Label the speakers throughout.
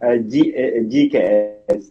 Speaker 1: GKS,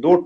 Speaker 1: 2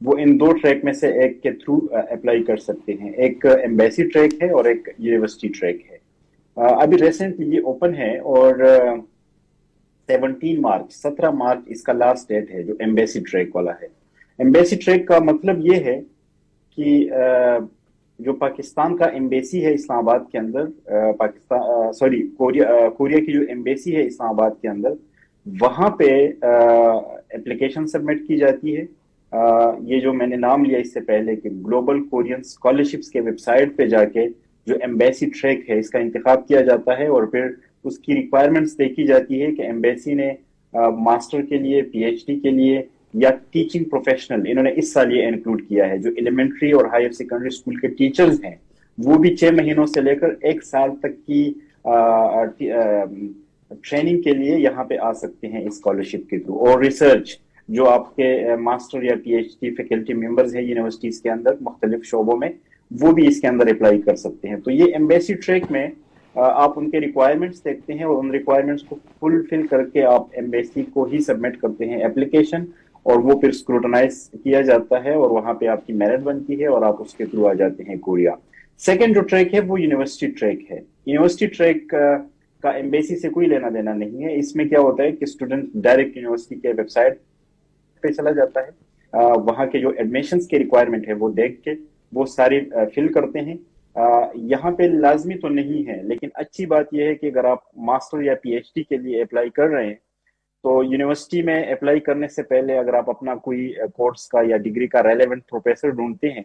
Speaker 1: وہ ان دو track میں سے ایک کے تھرو اپلائی کر سکتے ہیں. ایک ایمبیسی ٹریک ہے اور ایک یونیورسٹی ٹریک ہے. ابھی ریسنٹلی یہ اوپن ہے اور 17 مارچ اس کا لاسٹ ڈیٹ ہے جو ایمبیسی ٹریک والا ہے. ایمبیسی ٹریک کا مطلب یہ ہے کہ جو پاکستان کا ایمبیسی ہے اسلام آباد کے اندر، پاکستان سوری کوریا کی جو ایمبیسی ہے اسلام آباد کے اندر، وہاں پہ اپلیکیشن سبمٹ کی جاتی ہے. یہ جو میں نے نام لیا اس سے پہلے کہ گلوبل کورین اسکالرشپس کے ویب سائٹ پہ جا کے جو ایمبیسی ٹریک ہے اس کا انتخاب کیا جاتا ہے، اور پھر اس کی ریکوائرمنٹس دیکھی جاتی ہے کہ ایمبیسی نے ماسٹر کے لیے، پی ایچ ڈی کے لیے یا ٹیچنگ پروفیشنل، انہوں نے اس سال یہ انکلوڈ کیا ہے. جو ایلیمنٹری اور ہائر سیکنڈری اسکول کے ٹیچرز ہیں وہ بھی 6 مہینوں سے لے کر 1 سال تک کی ٹریننگ کے لیے یہاں پہ آ سکتے ہیں اسکالرشپ کے تھرو. اور ریسرچ، جو آپ کے ماسٹر یا P H D faculty members ہیں یونیورسٹیز کے اندر مختلف شعبوں میں، وہ بھی اس کے اندر اپلائی کر سکتے ہیں. تو یہ ایمبیسی ٹریک میں آپ ان کے ریکوائرمنٹس دیکھتے ہیں اور ان ریکوائرمنٹس کو فل کر کے آپ ایمبیسی کو ہی سبمٹ کرتے ہیں اپلیکیشن، اور وہ پھر اسکروٹنائز کیا جاتا ہے اور وہاں پہ آپ کی میرٹ بنتی ہے اور آپ اس کے تھرو آ جاتے ہیں کوریا. سیکنڈ جو ٹریک ہے وہ یونیورسٹی ٹریک ہے. یونیورسٹی ٹریک کا ایمبیسی سے کوئی لینا دینا نہیں ہے. اس میں کیا ہوتا ہے کہ اسٹوڈنٹ ڈائریکٹ یونیورسٹی کے ویب سائٹ پہ چلا جاتا ہے، وہاں کے جو ایڈمیشنز کے ریکوائرمنٹ ہے وہ دیکھ کے وہ ساری فل کرتے ہیں. یہاں پہ لازمی تو نہیں ہے، لیکن اچھی بات یہ ہے کہ اگر آپ ماسٹر یا پی ایچ ڈی کے لیے اپلائی کر رہے ہیں تو یونیورسٹی میں اپلائی کرنے سے پہلے اگر آپ اپنا کوئی کورس کا یا ڈگری کا ریلیونٹ پروفیسر ڈھونڈتے ہیں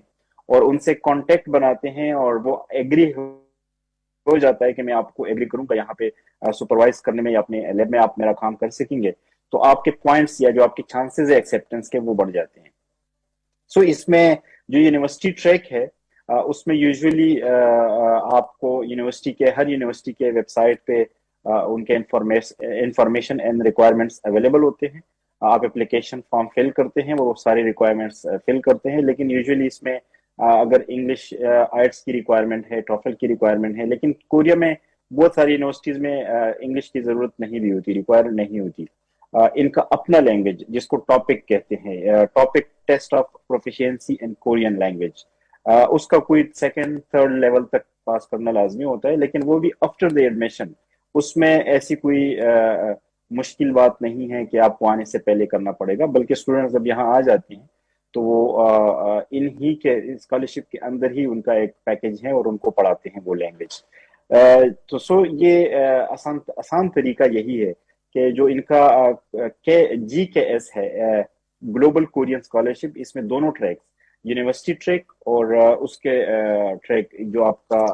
Speaker 1: اور ان سے کانٹیکٹ بناتے ہیں اور وہ ایگری ہو جاتا ہے کہ میں آپ کو ایگری کروں گا یہاں پہ سپروائز کرنے میں یا اپنے لیب میں آپ میرا کام کر سکیں گے، تو آپ کے پوائنٹس یا جو آپ کے چانسز ہے ایکسیپٹنس کے وہ بڑھ جاتے ہیں. سو اس میں جو یونیورسٹی ٹریک ہے اس میں یوزولی آپ کو ہر یونیورسٹی کے ویب سائٹ پہ ان کے انفارمیشن اینڈ ریکوائرمنٹس اویلیبل ہوتے ہیں. آپ اپلیکیشن فارم فل کرتے ہیں، وہ سارے ریکوائرمنٹس فل کرتے ہیں. لیکن یوزولی اس میں اگر انگلش آئٹس کی ریکوائرمنٹ ہے، ٹوفل کی ریکوائرمنٹ ہے، لیکن کوریا میں بہت ساری یونیورسٹیز میں انگلش کی ضرورت نہیں بھی ہوتی، ریکوائر نہیں ہوتی. ان کا اپنا لینگویج جس کو ٹاپک کہتے ہیں، TOPIK test of proficiency in Korean language, اس کا کوئی 2nd 3rd لیول تک پاس کرنا لازمی ہوتا ہے، لیکن وہ بھی آفٹر دی ایڈمیشن. اس میں ایسی کوئی مشکل بات نہیں ہے کہ آپ کو آنے سے پہلے کرنا پڑے گا، بلکہ اسٹوڈنٹس جب یہاں آ جاتے ہیں تو وہ انہی کے اسکالرشپ کے اندر ہی ان کا ایک پیکج ہے اور ان کو پڑھاتے ہیں وہ لینگویج. تو یہ آسان طریقہ یہی ہے کہ جو ان کا GKS ہے، گلوبل کورین اسکالرشپ، اس میں دونوں ٹریکس، یونیورسٹی ٹریک اور اس کے ٹریک جو آپ کا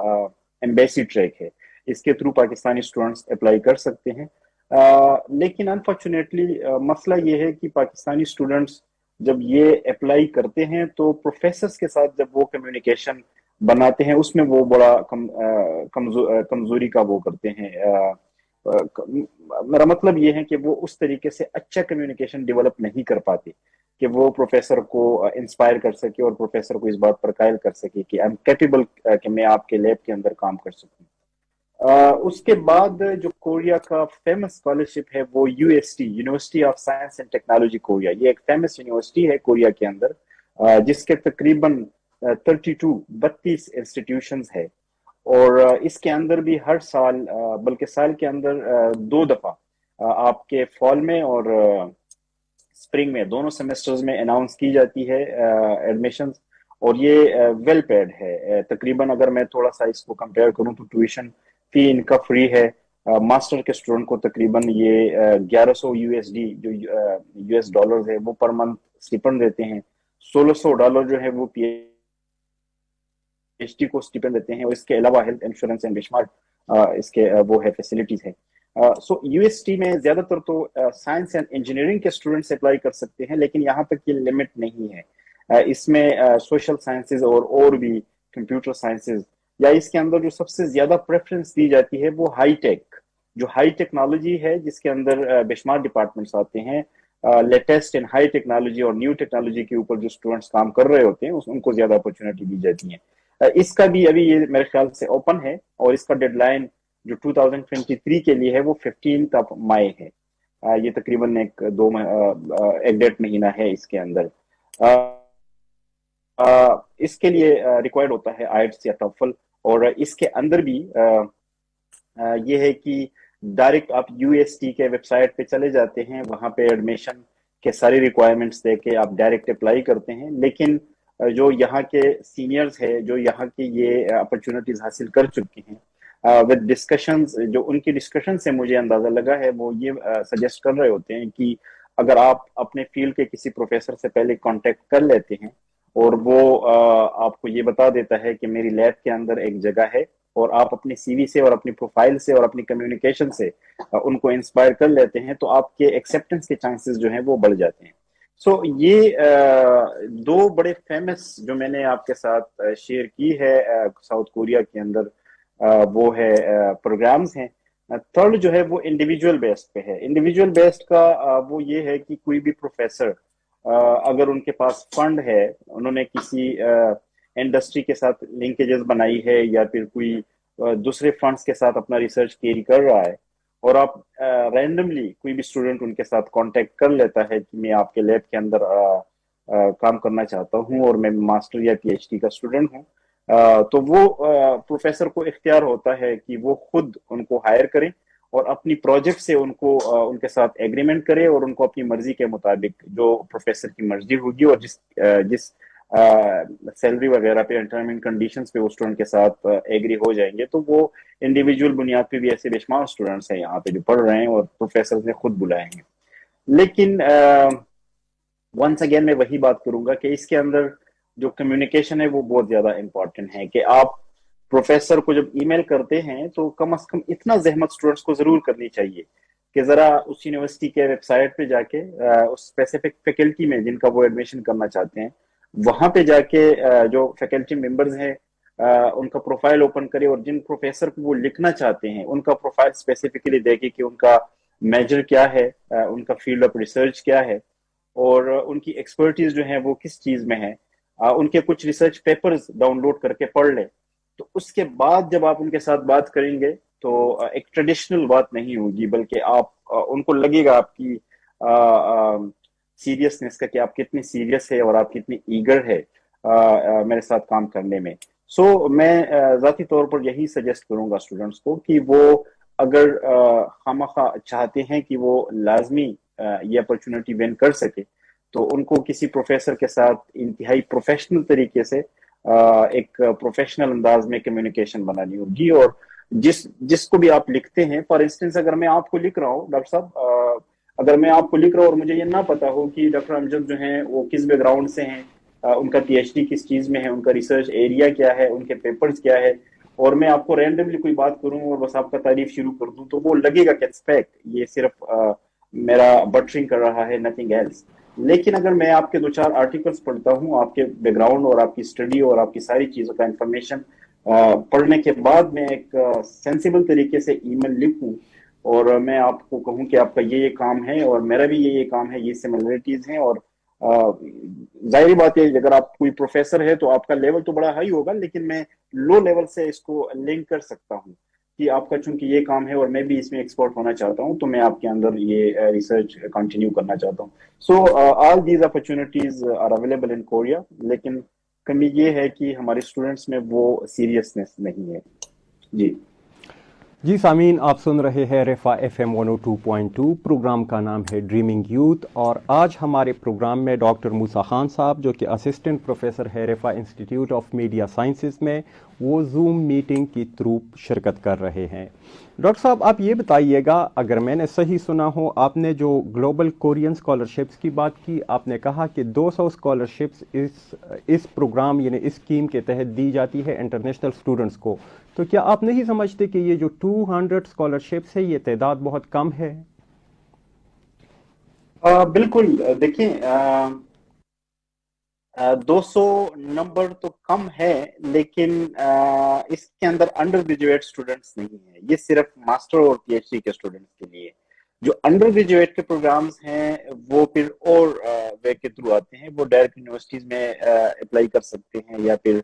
Speaker 1: ایمبیسی ٹریک ہے، اس کے تھرو پاکستانی اسٹوڈنٹس اپلائی کر سکتے ہیں. لیکن انفارچونیٹلی مسئلہ یہ ہے کہ پاکستانی اسٹوڈنٹس جب یہ اپلائی کرتے ہیں تو پروفیسرز کے ساتھ جب وہ کمیونیکیشن بناتے ہیں اس میں وہ بڑا کمزوری کا وہ کرتے ہیں. میرا مطلب یہ ہے کہ وہ اس طریقے سے اچھا کمیونیکیشن ڈیولپ نہیں کر پاتے کہ وہ پروفیسر کو انسپائر کر سکے اور پروفیسر کو اس بات پر قائل کر سکے کہ آئی ایم کیپیبل کہ میں آپ کے لیب کے اندر کام کر سکوں. اس کے بعد جو کوریا کا فیمس اسکالرشپ ہے وہ UST، university of science and technology Korea. یہ ایک فیمس یونیورسٹی ہے کوریا کے اندر جس کے تقریباً 32 انسٹیٹیوشنز ہے، اور اس کے اندر بھی ہر سال بلکہ سال کے اندر 2 دفعہ آپ کے فال میں اور اسپرنگ میں دونوں سیمسٹرز میں اناؤنس کی جاتی ہے ایڈمیشنز، اور یہ ویل پیڈ ہے. تقریباً اگر میں تھوڑا سا اس کو کمپیئر کروں تو ٹیوشن فی ان کا فری ہے. ماسٹر کے اسٹوڈنٹ کو تقریباً یہ $1100 جو US ڈالرز ہے وہ پر منتھ اسٹیپنڈ دیتے ہیں. $1600 جو ہے وہ پی ایچ ڈی کو اسٹیپنڈ دیتے ہیں، اور اس کے علاوہ ہیلتھ انشورنس اینڈ بشمار اس کے وہ ہے فیسلٹیز ہے. سو UST میں زیادہ تر تو سائنس اینڈ انجینئرنگ کے اسٹوڈنٹس اپلائی کر سکتے ہیں، لیکن یہاں تک یہ لمٹ نہیں ہے. اس میں سوشل سائنسز اور بھی کمپیوٹر سائنسز، یا اس کے اندر جو سب سے زیادہ پریفرنس دی جاتی ہے وہ ہائی ٹیک، جو ہائی ٹیکنالوجی ہے جس کے اندر بشمار ڈپارٹمنٹس آتے ہیں. لیٹسٹ اینڈ ہائی ٹیکنالوجی اور نیو ٹیکنالوجی کے اوپر جو اسٹوڈنٹس کام کر رہے ہوتے ہیں ان کو زیادہ اپرچونیٹی دی جاتی ہیں. اس کا بھی ابھی یہ میرے خیال سے اوپن ہے، اور اس کا ڈیڈ لائن جو 2023 کے لیے ہے وہ 15 مئی ہے. یہ تقریباً ایک 1.5 مہینہ ہے اس کے اندر. اس کے لیے ریکوائرڈ ہوتا ہے آئٹس یا ٹوفل، اور اس کے اندر بھی یہ ہے کہ ڈائریکٹ آپ یو ایس ٹی کے ویب سائٹ پہ چلے جاتے ہیں، وہاں پہ ایڈمیشن کے ساری ریکوائرمنٹس دے کے آپ ڈائریکٹ اپلائی کرتے ہیں. لیکن جو یہاں کے سینئرز ہے، جو یہاں کی یہ اپرچونٹیز حاصل کر چکے ہیں، ود ڈسکشنز، جو ان کی ڈسکشن سے مجھے اندازہ لگا ہے، وہ یہ سجیسٹ کر رہے ہوتے ہیں کہ اگر آپ اپنے فیلڈ کے کسی پروفیسر سے پہلے کانٹیکٹ کر لیتے ہیں اور وہ آپ کو یہ بتا دیتا ہے کہ میری لیب کے اندر ایک جگہ ہے، اور آپ اپنی سی وی سے اور اپنی پروفائل سے اور اپنی کمیونیکیشن سے ان کو انسپائر کر لیتے ہیں، تو آپ کے ایکسیپٹنس کے چانسز جو ہیں وہ بڑھ جاتے ہیں. سو یہ دو بڑے فیمس جو میں نے آپ کے ساتھ شیئر کی ہے ساؤتھ کوریا کے اندر، وہ ہے پروگرامز ہیں. تھرڈ جو ہے وہ انڈیویجول بیسڈ پہ ہے. انڈیویجول بیسڈ کا وہ یہ ہے کہ کوئی بھی پروفیسر اگر ان کے پاس فنڈ ہے، انہوں نے کسی انڈسٹری کے ساتھ لنکیجز بنائی ہے یا پھر کوئی دوسرے فنڈز کے ساتھ اپنا ریسرچ کیری کر رہا ہے، اور آپ رینڈملی کوئی بھی اسٹوڈنٹ ان کے ساتھ کانٹیکٹ کر لیتا ہے کہ میں آپ کے لیب کے اندر کام کرنا چاہتا ہوں اور میں ماسٹر یا پی ایچ ڈی کا اسٹوڈنٹ ہوں، تو وہ پروفیسر کو اختیار ہوتا ہے کہ وہ خود ان کو ہائر کریں اور اپنی پروجیکٹ سے ان کو ان کے ساتھ ایگریمنٹ کرے، اور ان کو اپنی مرضی کے مطابق جو پروفیسر کی مرضی ہوگی اور جس سیلری وغیرہ پہ انٹرمنٹ کنڈیشنز پہ وہ اسٹوڈنٹ کے ساتھ ایگری ہو جائیں گے، تو وہ انڈیویجول بنیاد پہ بھی ایسے بے شمار اسٹوڈنٹس ہیں یہاں پہ جو پڑھ رہے ہیں اور پروفیسر نے خود بلائے ہیں. لیکن ونس اگین میں وہی بات کروں گا کہ اس کے اندر جو کمیونیکیشن ہے وہ بہت زیادہ امپورٹنٹ ہے، کہ آپ پروفیسر کو جب ای میل کرتے ہیں تو کم از کم اتنا زحمت اسٹوڈنٹس کو ضرور کرنی چاہیے کہ ذرا اس یونیورسٹی کے ویب سائٹ پہ جا کے اس اسپیسیفک فیکلٹی میں جن کا وہ ایڈمیشن کرنا چاہتے ہیں، وہاں پہ جا کے جو فیکلٹی ممبرز ہیں ان کا پروفائل اوپن کرے، اور جن پروفیسر کو وہ لکھنا چاہتے ہیں ان کا پروفائل اسپیسیفکلی دیکھے کہ ان کا میجر کیا ہے، ان کا فیلڈ آف ریسرچ کیا ہے، اور ان کی ایکسپرٹیز جو ہیں وہ کس چیز میں ہے، ان کے کچھ ریسرچ پیپرز ڈاؤن لوڈ کر کے پڑھ لیں. تو اس کے بعد جب آپ ان کے ساتھ بات کریں گے تو ایک ٹریڈیشنل بات نہیں ہوگی، بلکہ آپ ان کو لگے گا آپ کی سیریسنس کا، کہ آپ کتنی سیریس ہے اور آپ کتنی ایگر ہے میرے ساتھ کام کرنے میں. سو میں ذاتی طور پر یہی سجیسٹ کروں گا اسٹوڈنٹس کو کہ وہ اگر خواہ چاہتے ہیں کہ وہ لازمی یہ اپرچونٹی ون کر سکے، تو ان کو کسی پروفیسر کے ساتھ انتہائی پروفیشنل طریقے سے ایک پروفیشنل انداز میں کمیونیکیشن بنانی ہوگی. اور جس کو بھی آپ لکھتے ہیں، فار انسٹنس اگر میں آپ کو لکھ رہا ہوں ڈاکٹر صاحب، اگر میں آپ کو لکھ رہا ہوں اور مجھے یہ نہ پتا ہو کہ ڈاکٹر امجد جو ہیں وہ کس بیک گراؤنڈ سے ہیں، ان کا پی ایچ ڈی کس چیز میں ہے، ان کا ریسرچ ایریا کیا ہے، ان کے پیپرز کیا ہے، اور میں آپ کو رینڈملی کوئی بات کروں اور بس آپ کا تعریف شروع کر دوں، تو وہ لگے گا کہ ایکسپیکٹ یہ صرف میرا بٹرنگ کر رہا ہے، نتھنگ ایلس. لیکن اگر میں آپ کے 2-4 آرٹیکلز پڑھتا ہوں، آپ کے بیک گراؤنڈ اور آپ کی اسٹڈی اور آپ کی ساری چیزوں کا انفارمیشن پڑھنے کے بعد میں ایک سینسیبل طریقے سے ای میل لکھوں اور میں آپ کو کہوں کہ آپ کا یہ کام ہے اور میرا بھی یہ کام ہے، یہ سملرٹیز ہیں، اور ظاہری بات ہے اگر آپ کوئی پروفیسر ہے تو آپ کا لیول تو بڑا ہائی ہوگا، لیکن میں لو لیول سے اس کو لنک کر سکتا ہوں کہ آپ کا چونکہ یہ کام ہے اور میں بھی اس میں ایکسپرٹ ہونا چاہتا ہوں، تو میں آپ کے اندر یہ ریسرچ کنٹینیو کرنا چاہتا ہوں. So all these opportunities are available in Korea, لیکن کمی یہ ہے کہ ہمارے اسٹوڈنٹس میں وہ سیریسنس نہیں ہے.
Speaker 2: جی سامعین، آپ سن رہے ہیں رفا ایف ایم 102.2. پروگرام کا نام ہے ڈریمنگ یوتھ، اور آج ہمارے پروگرام میں ڈاکٹر موسیٰ خان صاحب، جو کہ اسسٹنٹ پروفیسر ہے رفا انسٹیٹیوٹ آف میڈیا سائنسز میں، وہ زوم میٹنگ کی تھرو شرکت کر رہے ہیں. ڈاکٹر صاحب، آپ یہ بتائیے گا، اگر میں نے صحیح سنا ہو، آپ نے جو گلوبل کورین اسکالرشپس کی بات کی، آپ نے کہا کہ 200 اسکالرشپس اس پروگرام یعنی اس اسکیم کے تحت دی جاتی ہے انٹرنیشنل اسٹوڈنٹس کو. تو کیا آپ نہیں سمجھتے کہ یہ جو 200 اسکالرشپس ہے یہ تعداد بہت کم ہے؟
Speaker 1: بالکل. دیکھیں، 200 نمبر تو کم ہے، لیکن اس کے اندر انڈر گریجویٹ اسٹوڈنٹس نہیں ہیں، یہ صرف ماسٹر اور پی ایچ ڈی کے اسٹوڈنٹس کے لیے. جو انڈر گریجویٹ کے پروگرامز ہیں وہ پھر اور وے کے تھرو آتے ہیں، وہ ڈائریکٹ یونیورسٹیز میں اپلائی کر سکتے ہیں، یا پھر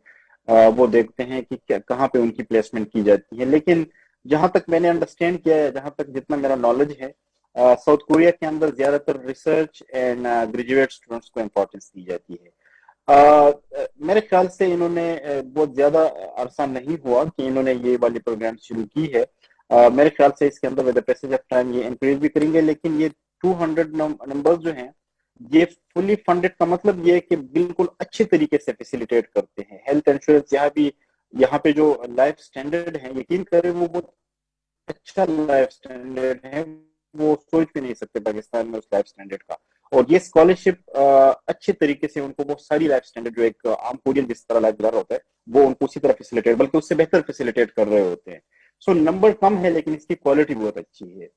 Speaker 1: وہ دیکھتے ہیں کہ کہاں پہ ان کی پلیسمنٹ کی جاتی ہے. لیکن جہاں تک میں نے انڈرسٹینڈ کیا ہے، جہاں تک جتنا میرا نالج ہے، ساؤتھ کوریا کے اندر زیادہ تر ریسرچ اینڈ گریجویٹ اسٹوڈنٹس کو امپورٹنس دی جاتی ہے. میرے خیال سے انہوں نے بہت زیادہ عرصہ نہیں ہوا کہ انہوں نے یہ والی پروگرام شروع کی ہے. میرے خیال سے اس کے اندر ود پیسج آف ٹائم یہ انکریز بھی کریں گے, لیکن یہ 200 نمبر جو ہیں یہ فلی فنڈڈ کا مطلب یہ ہے کہ بالکل اچھے طریقے سے فیسیلیٹیٹ کرتے ہیں. ہیلتھ انشورنس یہاں پہ جو لائف سٹینڈرڈ ہیں, یقین کریں وہ بہت اچھا لائف سٹینڈرڈ ہے, وہ سوچ بھی نہیں سکتے پاکستان میں اس لائف سٹینڈرڈ کا. اور یہ اسکالرشپ اچھے طریقے سے ان کو وہ ساری لائف سٹینڈرڈ جو ایک عام کورین جس طرح لائف گزار ہوتا ہے وہ ان کو اسی طرح فیسیلیٹیٹ, بلکہ اس سے بہتر فیسیلیٹیٹ کر رہے ہوتے ہیں. سو نمبر کم ہے لیکن اس کی کوالٹی بہت اچھی ہے.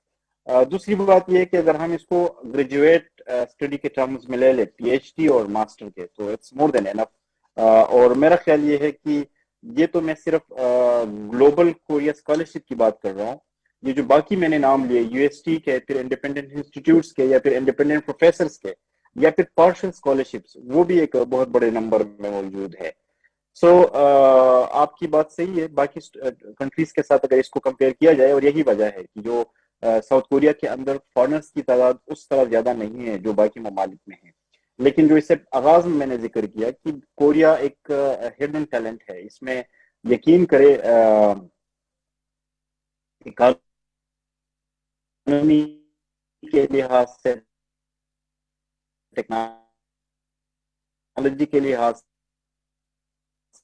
Speaker 1: دوسری بات یہ ہے کہ اگر ہم اس کو گریجویٹ اسٹڈی کے ٹرمز میں لے لیں, پی ایچ ڈی اور ماسٹر کے, تو اٹس مور دین انف. اور میرا خیال یہ ہے کہ یہ تو میں صرف گلوبل کوریا اسکالرشپ کی بات کر رہا ہوں. یہ جو باقی میں نے نام لیے یو ایس ٹی کے, پھر انڈیپینڈنٹ انسٹیٹیوٹس کے, یا پھر انڈیپینڈنٹ پروفیسرس کے, یا پھر پارشل اسکالرشپس, وہ بھی ایک بہت بڑے نمبر میں موجود ہے. سو آپ کی بات صحیح ہے, باقی کنٹریز کے ساتھ اگر اس کو کمپیئر کیا جائے, اور یہی وجہ ہے کہ جو ساؤتھ کوریا کے اندر فارنرز کی تعداد اس طرح زیادہ نہیں ہے جو باقی ممالک میں ہے. لیکن جو اس سے آغاز میں نے ذکر کیا کہ کوریا ایک ہڈن ٹیلنٹ ہے, اس میں یقین کرے اکانومی کے لحاظ سے, ٹیکنالوجی کے لحاظ سے,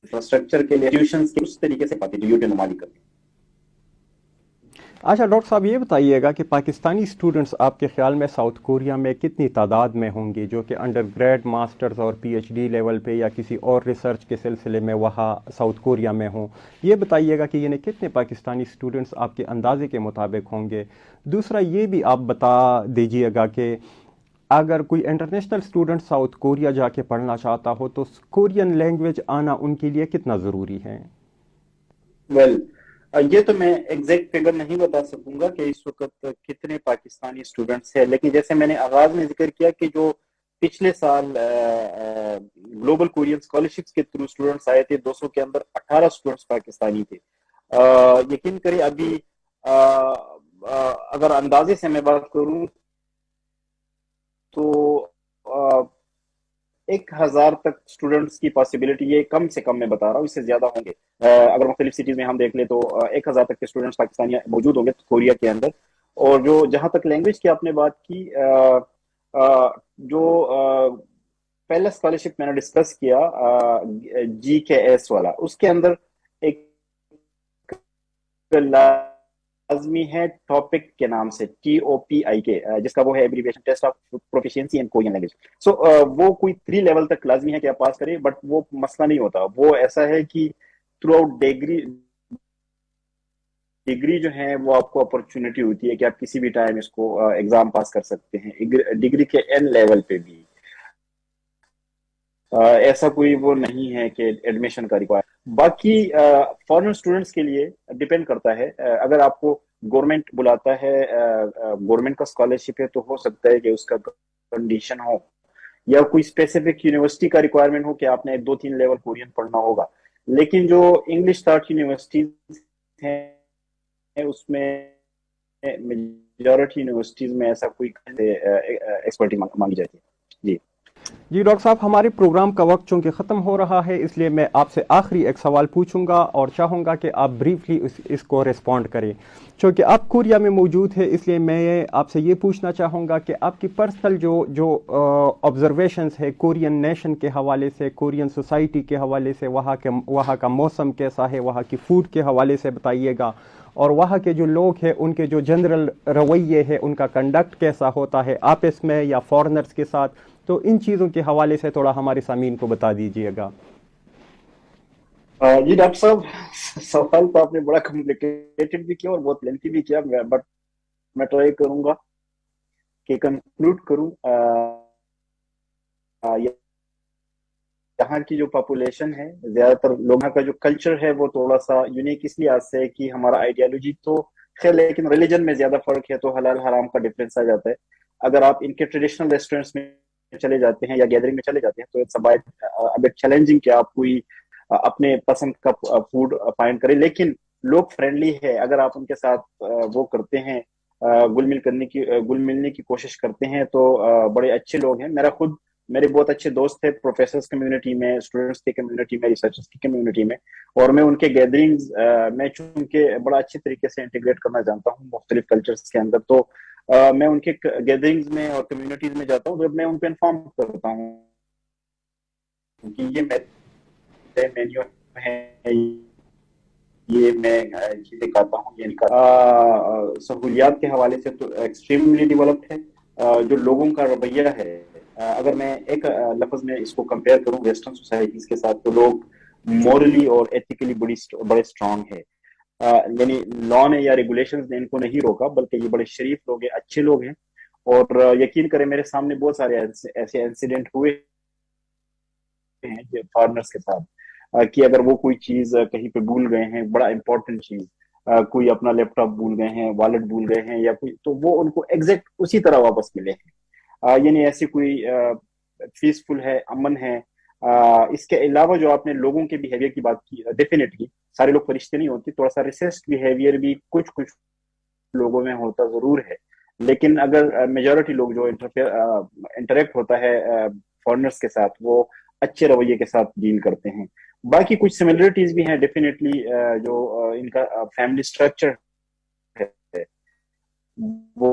Speaker 1: انفراسٹرکچر کے لیے, ٹیوشنز کے اس طریقے سے پاتی جو ممالک کرتے ہیں.
Speaker 2: اچھا ڈاکٹر صاحب یہ بتائیے گا کہ پاکستانی اسٹوڈنٹس آپ کے خیال میں ساؤتھ کوریا میں کتنی تعداد میں ہوں گے جو کہ انڈر گریڈ, ماسٹرز اور پی ایچ ڈی لیول پہ یا کسی اور ریسرچ کے سلسلے میں وہاں ساؤتھ کوریا میں ہوں؟ یہ بتائیے گا کہ یعنی کتنے پاکستانی اسٹوڈنٹس آپ کے اندازے کے مطابق ہوں گے. دوسرا یہ بھی آپ بتا دیجیے گا کہ اگر کوئی انٹرنیشنل اسٹوڈنٹ ساؤتھ کوریا جا کے پڑھنا چاہتا ہو تو کورین لینگویج آنا ان کے لیے کتنا ضروری ہے؟
Speaker 1: ویل یہ تو میں ایگزیکٹ فگر نہیں بتا سکوں گا کہ اس وقت کتنے پاکستانی اسٹوڈنٹس ہیں, لیکن جیسے میں نے آغاز میں ذکر کیا کہ جو پچھلے سال گلوبل کورین اسکالرشپس کے تھرو اسٹوڈنٹس آئے تھے, 200 کے اندر 18 اسٹوڈنٹس پاکستانی تھے. یقین کریں ابھی اگر اندازے سے میں بات کروں تو 1000 تک اسٹوڈنٹس کی پاسبلٹی, یہ کم سے کم میں بتا رہا ہوں, اس سے زیادہ ہوں گے. اگر مختلف سٹیز میں ہم دیکھ لیں تو 1000 تک کے اسٹوڈنٹس پاکستانی موجود ہوں گے کوریا کے اندر. اور جو جہاں تک لینگویج کی آپ نے بات کی, جو پہلا اسکالرشپ میں نے ڈسکس کیا جی کے ایس والا, اس کے اندر ایک لازمی ہے ٹاپک کے نام سے TOPIK, جس کا وہ ہے abbreviation test of proficiency in Korean language. So وہ کوئی 3 لیول تک لازمی ہے کہ آپ پاس کریں, بٹ وہ مسئلہ نہیں ہوتا. وہ ایسا ہے کہ تھرو آؤٹ ڈگری جو ہے وہ آپ کو اپرچونٹی ہوتی ہے کہ آپ کسی بھی ٹائم اس کو ایگزام پاس کر سکتے ہیں, ڈگری کے N لیول پہ بھی. ایسا کوئی وہ نہیں ہے کہ ایڈمیشن کا ریکوائر. باقی فارن اسٹوڈنٹس کے لیے ڈیپینڈ کرتا ہے, اگر آپ کو گورنمنٹ بلاتا ہے, گورنمنٹ کا اسکالرشپ ہے, تو ہو سکتا ہے کہ اس کا کنڈیشن ہو, یا کوئی اسپیسیفک یونیورسٹی کا ریکوائرمنٹ ہو کہ آپ نے 2-3 لیول کورین پڑھنا ہوگا. لیکن جو انگلش اسٹارٹ یونیورسٹیز ہیں اس میں میجورٹی یونیورسٹیز میں ایسا کوئی ایکسپرٹی مانگی جاتی ہے. جی
Speaker 2: جی ڈاکٹر صاحب, ہمارے پروگرام کا وقت چونکہ ختم ہو رہا ہے, اس لیے میں آپ سے آخری ایک سوال پوچھوں گا اور چاہوں گا کہ آپ بریفلی اس کو ریسپونڈ کریں. چونکہ آپ کوریا میں موجود ہیں اس لیے میں آپ سے یہ پوچھنا چاہوں گا کہ آپ کی پرسنل جو آبزرویشنز ہے کورین نیشن کے حوالے سے, کورین سوسائٹی کے حوالے سے, وہاں کا موسم کیسا ہے, وہاں کی فوڈ کے حوالے سے بتائیے گا, اور وہاں کے جو لوگ ہیں ان کے جو جنرل رویے ہے, ان کا کنڈکٹ کیسا ہوتا ہے آپس میں یا فارنرز کے ساتھ. تو ان چیزوں کے حوالے سے تھوڑا ہمارے سامعین کو بتا دیجیے گا.
Speaker 1: جی ڈاکٹر صاحب, سوال تو آپ نے بڑا کمپلیکیٹڈ بھی کیا اور بہت لینتھی بھی کیا, بٹ میں ٹرائی کروں گا کہ کنکلوڈ کروں. یہاں کی جو پاپولیشن ہے, زیادہ تر لوگوں کا جو کلچر ہے وہ تھوڑا سا یونیک اس لحاظ سے کہ ہمارا آئیڈیالوجی تو خیر, لیکن ریلیجن میں زیادہ فرق ہے, تو حلال حرام کا ڈفرینس آ جاتا ہے. اگر آپ ان کے ٹریڈیشنل ریسٹورینٹس میں چلے جاتے ہیں یا گیدرنگ میں چلے جاتے ہیں تو اٹس ابٹ چیلنجنگ کہ آپ کوئی اپنے پسند کا فوڈ فائنڈ کریں, لیکن لوگ فرینڈلی ہے. اگر آپ ان کے ساتھ وہ کرتے ہیں, گل ملنے کی کوشش کرتے ہیں, تو بڑے اچھے لوگ ہیں. میرا خود میرے بہت اچھے دوست تھے پروفیسرز کمیونٹی میں، اسٹوڈنٹس کی کمیونٹی میں، ریسرچرز کی کمیونٹی میں، اور میں ان کے گیدرنگز میں چونکہ بڑا اچھے طریقے سے انٹیگریٹ کرنا جانتا ہوں مختلف کلچرز کے اندر، تو میں ان کے گیدرنگز میں اور کمیونٹیز میں جاتا ہوں، جب میں ان کو انفارم کرتا ہوں کہ یہ میرے مینیو ہے، یہ میں چیزیں کھاتا ہوں، یہ نہیں سہولیات کے حوالے سے تو ایکسٹریملی ڈیولپڈ ہے۔ جو لوگوں کا رویہ ہے، اگر میں ایک لفظ میں اس کو کمپیئر کروں ویسٹرن سوسائٹیز کے ساتھ، تو لوگ مورلی اور ایتھیکلی بڑے اسٹرانگ ہے، یعنی لا نے یا ریگولیشنز نے ان کو نہیں روکا، بلکہ یہ بڑے شریف لوگ ہیں، اچھے لوگ ہیں، اور یقین کریں میرے سامنے بہت سارے ایسے انسیڈنٹ ہوئے ہیں فارنرز کے ساتھ کہ اگر وہ کوئی چیز کہیں پہ بھول گئے ہیں، بڑا امپورٹنٹ چیز، کوئی اپنا لیپ ٹاپ بھول گئے ہیں، والٹ بھول گئے ہیں یا کوئی، تو وہ ان کو ایگزیکٹ اسی طرح واپس ملے ہیں، یعنی ایسی کوئی پیسفل ہے، امن ہے۔ اس کے علاوہ جو آپ نے لوگوں کے بیہیویئر کی بات کی، ڈیفینیٹلی سارے لوگ فرشتے نہیں ہوتے، تھوڑا سا ریسسٹ بیہیویئر بھی کچھ لوگوں میں ہوتا ضرور ہے، لیکن اگر میجورٹی لوگ جو انٹریکٹ ہوتا ہے فارنرز کے ساتھ، وہ اچھے رویے کے ساتھ ڈیل کرتے ہیں۔ باقی کچھ سملرٹیز بھی ہیں ڈیفینیٹلی، جو ان کا فیملی سٹرکچر ہے، وہ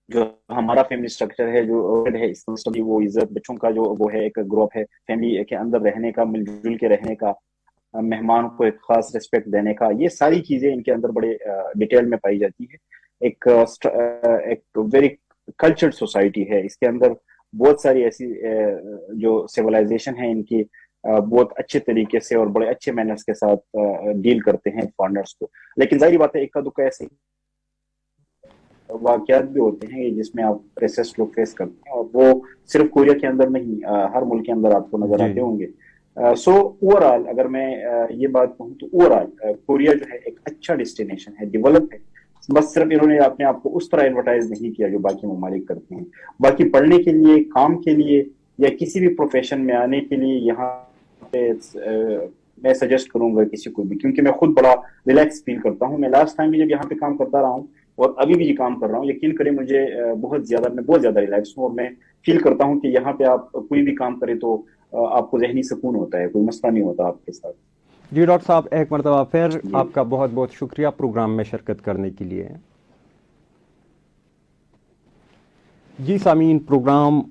Speaker 1: جو ہمارا فیملی سٹرکچر ہے، جو ہے اسپیشلی وہ عزت بچوں کا جو وہ ہے، ایک گروپ ہے فیملی کے اندر رہنے کا، مل جل کے رہنے کا، مہمان کو ایک خاص ریسپیکٹ دینے کا، یہ ساری چیزیں ان کے اندر بڑے ڈیٹیل میں پائی جاتی ہے۔ ایک ویری کلچرڈ سوسائٹی ہے، اس کے اندر بہت ساری ایسی جو سیولائزیشن ہے ان کی بہت اچھے طریقے سے اور بڑے اچھے مینرز کے ساتھ ڈیل کرتے ہیں فارنرز کو، لیکن ظاہری بات ہے ایک کا دکا ایسے واقعات بھی ہوتے ہیں جس میں آپ ریسسٹ لوگ فیس کرتے ہیں، اور وہ صرف کوریا کے اندر نہیں، ہر ملک کے اندر آپ کو نظر
Speaker 2: جی
Speaker 1: آتے ہوں گے۔ سو اوور آل اگر میں یہ بات کہوں تو اوور آل کوریا جو ہے ایک اچھا ڈیسٹینیشن ہے، ڈیولپ ہے، بس صرف انہوں نے اپنے آپ کو اس طرح ایڈورٹائز نہیں کیا جو باقی ممالک کرتے ہیں۔ باقی پڑھنے کے لیے، کام کے لیے، یا کسی بھی پروفیشن میں آنے کے لیے یہاں پہ میں سجیسٹ کروں گا کسی کو بھی، کیونکہ میں خود بڑا ریلیکس فیل کرتا ہوں۔ میں لاسٹ ٹائم بھی جب یہاں پہ کام کرتا رہا ہوں اور ابھی بھی یہ کام کر رہا ہوں، یقین کریں مجھے میں بہت زیادہ ریلیکس ہوں، اور میں فیل کرتا ہوں کہ یہاں پہ آپ کوئی بھی کام کرے تو آپ کو ذہنی سکون ہوتا ہے، کوئی مسئلہ نہیں ہوتا آپ کے ساتھ۔
Speaker 2: جی ڈاکٹر صاحب، ایک مرتبہ پھر
Speaker 1: جی
Speaker 2: آپ کا بہت بہت شکریہ پروگرام میں شرکت کرنے کے لیے۔ جی سامعین، پروگرام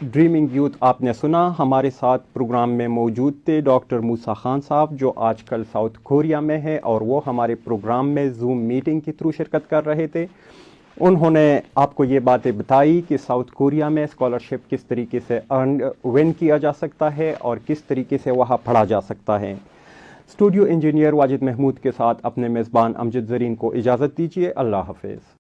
Speaker 2: ڈریمنگ یوتھ آپ نے سنا۔ ہمارے ساتھ پروگرام میں موجود تھے ڈاکٹر موسیٰ خان صاحب، جو آج کل ساؤتھ کوریا میں ہے، اور وہ ہمارے پروگرام میں زوم میٹنگ کے تھرو شرکت کر رہے تھے۔ انہوں نے آپ کو یہ باتیں بتائی کہ ساؤتھ کوریا میں اسکالرشپ کس طریقے سے ون کیا جا سکتا ہے اور کس طریقے سے وہاں پڑھا جا سکتا ہے۔ اسٹوڈیو انجینئر واجد محمود کے ساتھ اپنے میزبان امجد زرین کو اجازت دیجیے۔ اللہ حافظ۔